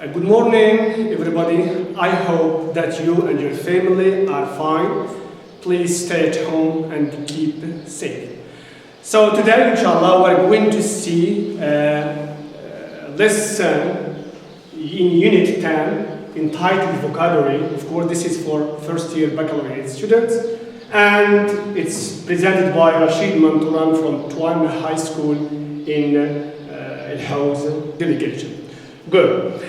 Good morning, everybody. I hope that you and your family are fine. Please stay at home and keep safe. So today, inshallah, we're going to see lesson in Unit 10 entitled Vocabulary. Of course, this is for first-year baccalaureate students, and it's presented by Rashid Manturan from Tuan High School in LSH delegation. Good.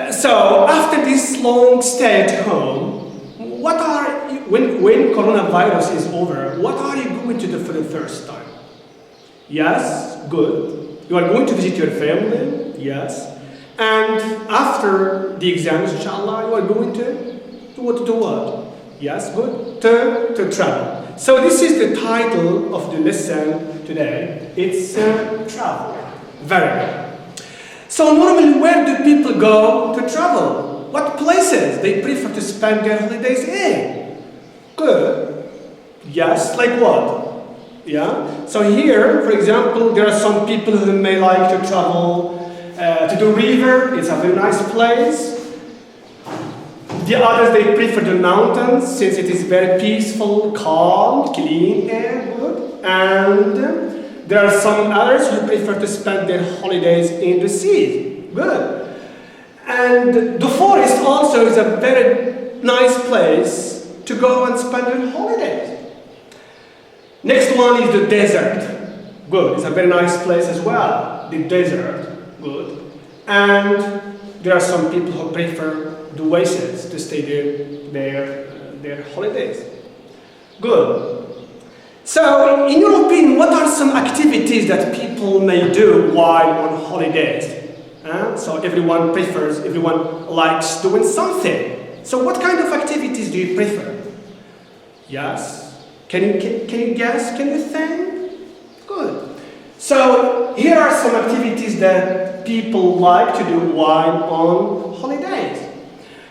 So after this long stay at home, when coronavirus is over, what are you going to do for the first time? Yes, good. You are going to visit your family, yes. And after the exams, inshallah, you are going to do what? Yes, good. To travel. So this is the title of the lesson today. It's travel. Very good. So normally, where do people go to travel? What places they prefer to spend their holidays in? Good. Yes, like what? Yeah. So here, for example, there are some people who may like to travel to the river. It's a very nice place. The others, they prefer the mountains since it is very peaceful, calm, clean air, good. And there are some others who prefer to spend their holidays in the sea. Good. And the forest also is a very nice place to go and spend your holidays. Next one is the desert. Good. It's a very nice place as well. The desert. Good. And there are some people who prefer the oasis to stay their holidays. Good. So, in your opinion, what are some activities that people may do while on holidays? So everyone likes doing something. So what kind of activities do you prefer? Yes? Can you guess? Can you think? Good. So here are some activities that people like to do while on holidays.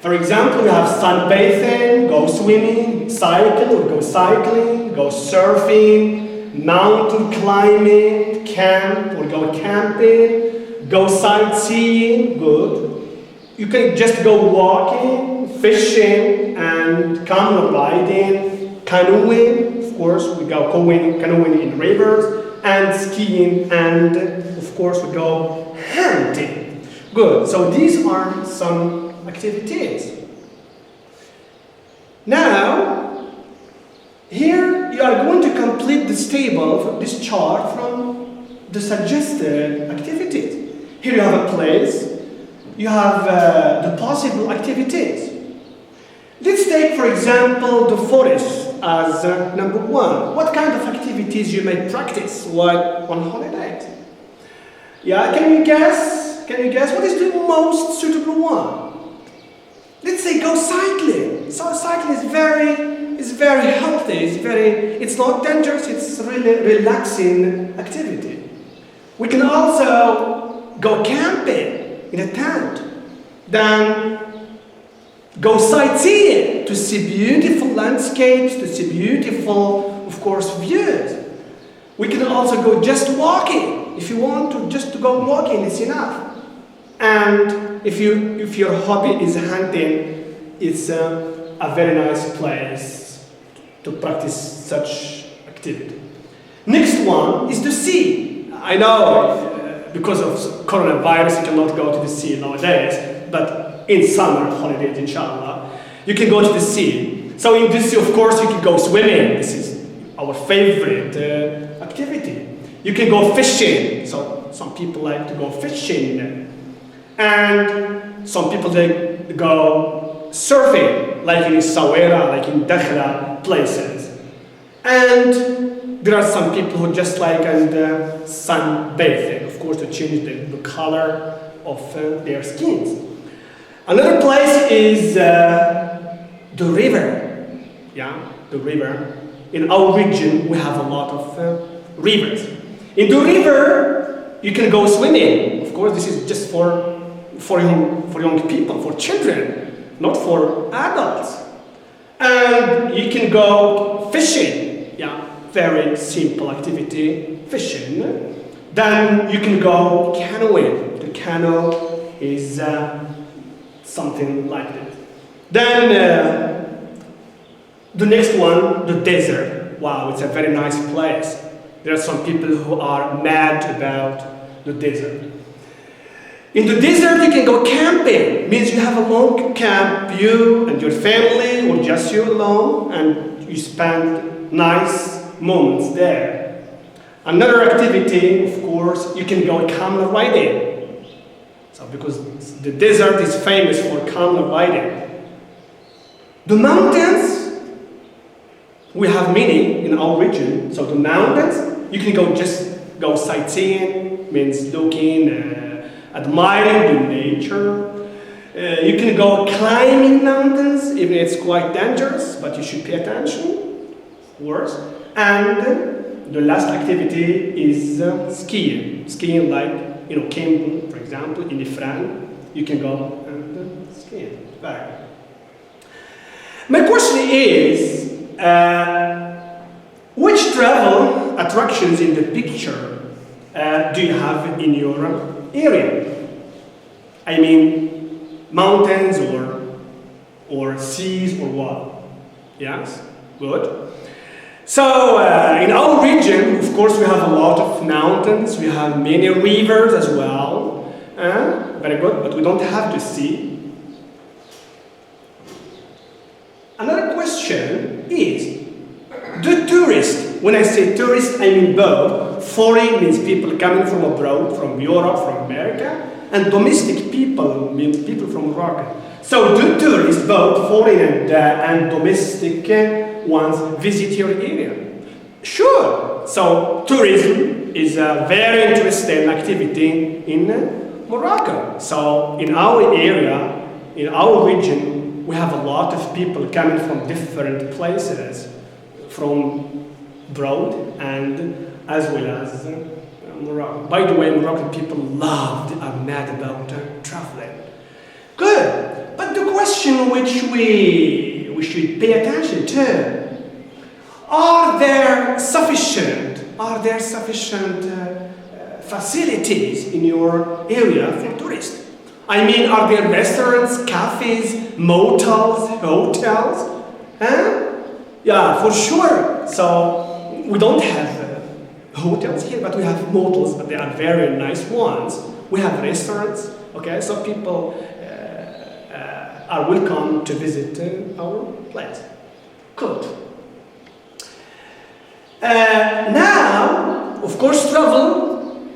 For example, we have sunbathing, go swimming, cycle or go cycling, go surfing, mountain climbing, camp or go camping, go sightseeing, good. You can just go walking, fishing, and camel riding, canoeing, of course, we go canoeing in rivers, and skiing, and of course we go hunting. Good, so these are some activities. Now, here you are going to complete this table, from this chart, from the suggested activities. Here you have a place, you have the possible activities. Let's take, for example, the forest as number one. What kind of activities you may practice while on holidays? Yeah, can you guess? Can you guess what is the most suitable one? Let's say go cycling. So cycling is very healthy. It's not dangerous. It's really relaxing activity. We can also go camping in a tent. Then go sightseeing to see beautiful landscapes, to see beautiful, of course, views. We can also go just walking. If you want to just to go walking, it's enough. And if your hobby is hunting, it's a very nice place to practice such activity. Next one is the sea. I know because of coronavirus you cannot go to the sea nowadays, but in summer holidays, inshallah, you can go to the sea. So in the sea, of course, you can go swimming. This is our favorite activity. You can go fishing. So some people like to go fishing. And some people they go surfing, like in Sawera, like in Dakhla places. And there are some people who just like sunbathing, of course, to change the color of their skins. Another place is the river. Yeah, the river. In our region, we have a lot of rivers. In the river, you can go swimming. Of course, this is just for young people, for children, not for adults. And you can go fishing. Yeah, very simple activity, fishing. Then you can go canoeing. The canoe is something like that. Then the next one, the desert. Wow, it's a very nice place. There are some people who are mad about the desert. In the desert, you can go camping. Means you have a long camp, you and your family, or just you alone, and you spend nice moments there. Another activity, of course, you can go camel riding. So, because the desert is famous for camel riding. The mountains, we have many in our region. So the mountains, you can go sightseeing, means looking. Admiring the nature. You can go climbing mountains, even it's quite dangerous, but you should pay attention, of course. And the last activity is skiing. Skiing, like, camping, for example, in France, you can go and skiing. Right. My question is, which travel attractions in the picture do you have in your area? I mean, mountains or seas or what? Yes, good. So in our region, of course, we have a lot of mountains. We have many rivers as well. Very good, but we don't have the sea. Another question is, the tourist, when I say tourist, I mean both. Foreign means people coming from abroad, from Europe, from America, and domestic people means people from Morocco. So do tourists, both foreign and domestic ones, visit your area? Sure. So tourism is a very interesting activity in Morocco. So in our area, in our region, we have a lot of people coming from different places, from abroad and as well as Morocco. By the way, Moroccan people are mad about traveling. Good. But the question which we should pay attention to, are there sufficient facilities in your area for tourists? I mean, are there restaurants, cafes, motels, hotels? Yeah, for sure. So we don't have hotels here, but we have motels, but they are very nice ones. We have restaurants, okay, so people are welcome to visit our place. Good. Now, of course, travel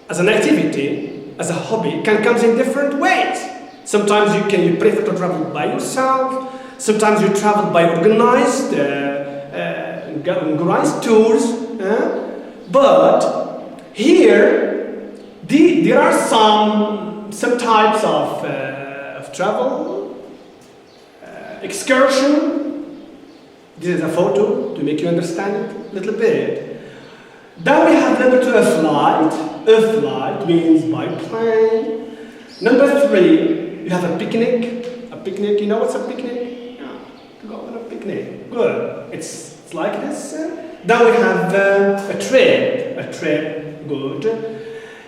as an activity, as a hobby, can come in different ways. Sometimes you prefer to travel by yourself. Sometimes you travel by organized tours. But here, there are some types of travel excursion. This is a photo to make you understand it a little bit. Then we have number 2, a flight. A flight means by plane. Number 3, you have a picnic. A picnic, you know what's a picnic? Yeah, to go on a picnic. Good. It's like this. Then we have a trip, good.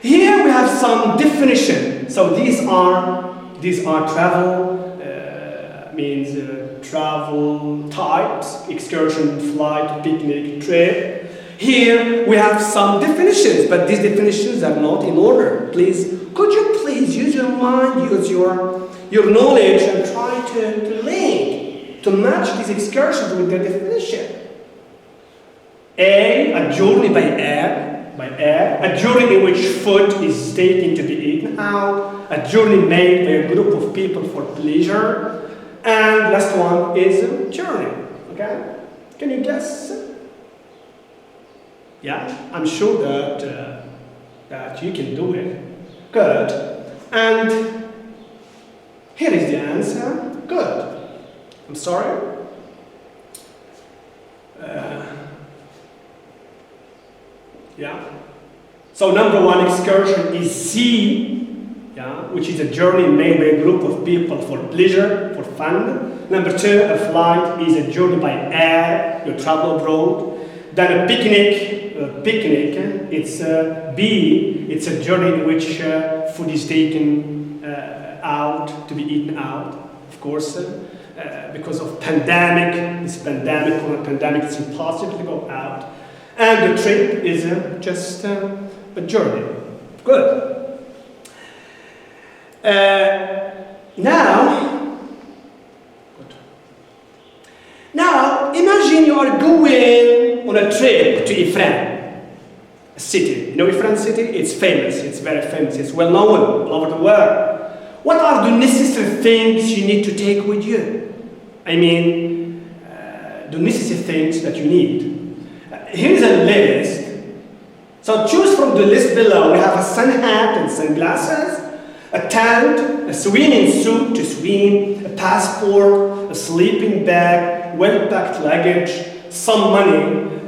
Here we have some definition. So these are travel, means travel types, excursion, flight, picnic, trip. Here we have some definitions, but these definitions are not in order. Could you please use your mind, use your knowledge and try to link, to match these excursions with their definition. A journey by air, a journey in which food is taken to be eaten out, a journey made by a group of people for pleasure, and last one is a journey, okay? Can you guess? Yeah, I'm sure that you can do it. Good. And here is the answer. Good. I'm sorry. Yeah. So number 1 excursion is sea, yeah, which is a journey made by a group of people for pleasure, for fun. Number 2, a flight is a journey by air, you travel abroad. Then a picnic, it's B, it's a journey in which food is taken out, to be eaten out, of course, because of pandemic. This pandemic, corona pandemic, it's impossible to go out. And the trip is just a journey. Good. Now, imagine you are going on a trip to Ifrane, a city. You know Ifrane city? It's famous, it's very famous, it's well known all over the world. What are the necessary things you need to take with you? I mean, the necessary things that you need. Here's a list. So choose from the list below. We have a sun hat and sunglasses, a tent, a swimming suit to swim, a passport, a sleeping bag, well-packed luggage, some money,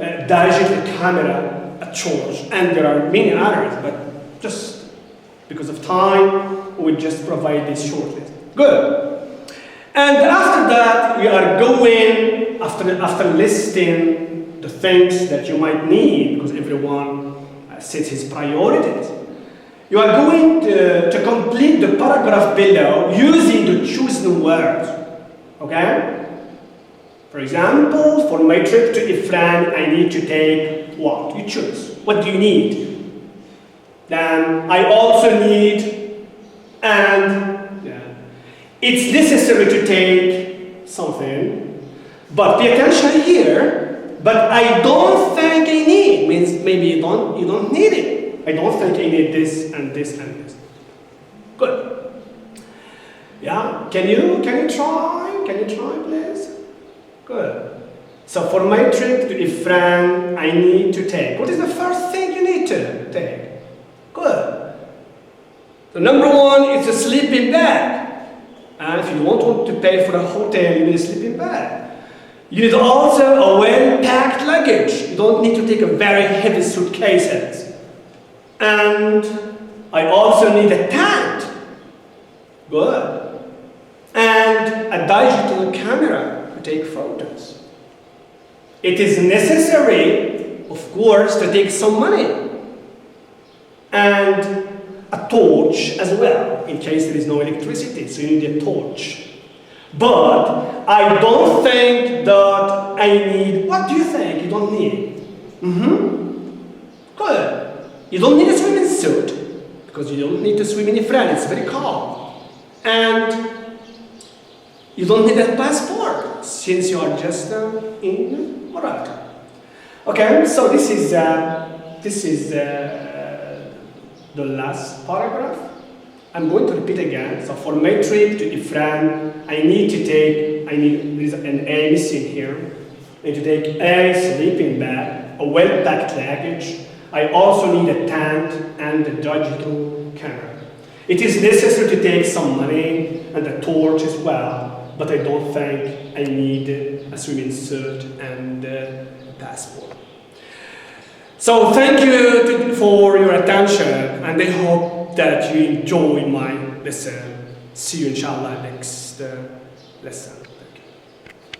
a digital camera, a torch, and there are many others, but just because of time, we just provide this short list. Good. And after that, we are going, after listing the things that you might need, because everyone sets his priorities, you are going to complete the paragraph below using the chosen words. Okay? For example, for my trip to Ifrane, I need to take what? You choose. What do you need? Then I also need, and it's necessary to take something, but pay attention here, but I don't think I need, means maybe you don't need it. I don't think I need this and this and this. Good. Yeah, can you try? Can you try, please? Good. So for my trip to Ifrane, I need to take. What is the first thing you need to take? Good. So number one is a sleeping bag. And if you don't want to pay for a hotel, you need a sleeping bag. You need also a well-packed luggage. You don't need to take a very heavy suitcases. And I also need a tent. Good. And a digital camera to take photos. It is necessary, of course, to take some money. And a torch as well, in case there is no electricity, so you need a torch. But I don't think that I need, what do you think you don't need? Good. You don't need a swimming suit, because you don't need to swim in Ifrane, it's very cold. And you don't need a passport, since you are just in Morocco. Okay, so this is the last paragraph. I'm going to repeat again. So for my trip to Ifrane, there is an A missing here. I need to take a sleeping bag, a well-packed luggage. I also need a tent and a digital camera. It is necessary to take some money and a torch as well, but I don't think I need a swimming suit and a passport. So thank you for your attention, and I hope that you enjoy my lesson. See you inshallah next lesson.